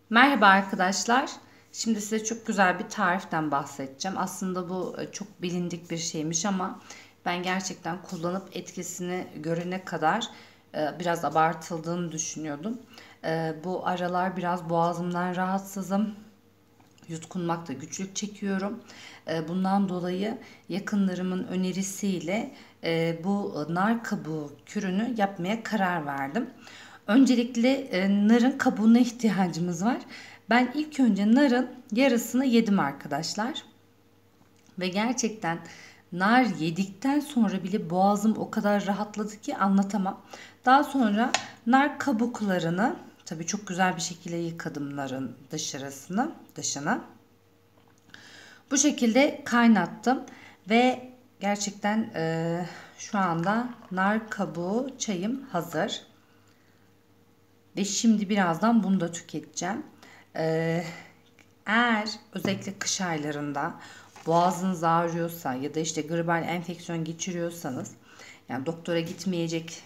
Merhaba arkadaşlar. Şimdi size çok güzel bir tariften bahsedeceğim. Aslında bu çok bilindik bir şeymiş ama ben gerçekten kullanıp etkisini görene kadar biraz abartıldığını düşünüyordum. Bu aralar biraz boğazımdan rahatsızım. Yutkunmakta güçlük çekiyorum. Bundan dolayı yakınlarımın önerisiyle bu nar kabuğu kürünü yapmaya karar verdim. Öncelikle narın kabuğuna ihtiyacımız var. Ben ilk önce narın yarısını yedim arkadaşlar. Ve gerçekten nar yedikten sonra bile boğazım o kadar rahatladı ki anlatamam. Daha sonra nar kabuklarını tabii çok güzel bir şekilde yıkadım narın dışını. Bu şekilde kaynattım ve gerçekten şu anda nar kabuğu çayım hazır. Ve şimdi birazdan bunu da tüketeceğim. Eğer özellikle kış aylarında boğazınız ağrıyorsa ya da işte gribal enfeksiyon geçiriyorsanız, yani doktora gitmeyecek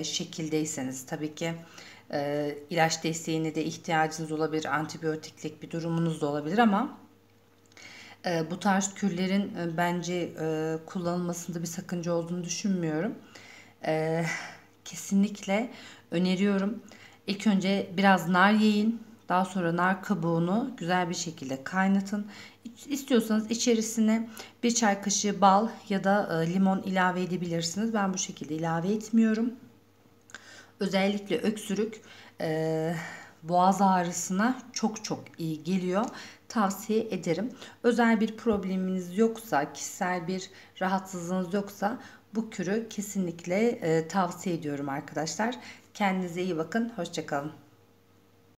şekildeyseniz tabii ki ilaç desteğine de ihtiyacınız olabilir, antibiyotiklik bir durumunuz da olabilir ama bu tarz kürlerin bence kullanılmasında bir sakınca olduğunu düşünmüyorum. E, Kesinlikle öneriyorum. İlk önce biraz nar yiyin. Daha sonra nar kabuğunu güzel bir şekilde kaynatın. İstiyorsanız içerisine bir çay kaşığı bal ya da limon ilave edebilirsiniz. Ben bu şekilde ilave etmiyorum. Özellikle öksürük boğaz ağrısına çok çok iyi geliyor. Tavsiye ederim. Özel bir probleminiz yoksa, kişisel bir rahatsızlığınız yoksa bu kürü kesinlikle tavsiye ediyorum arkadaşlar. Kendinize iyi bakın. Hoşça kalın.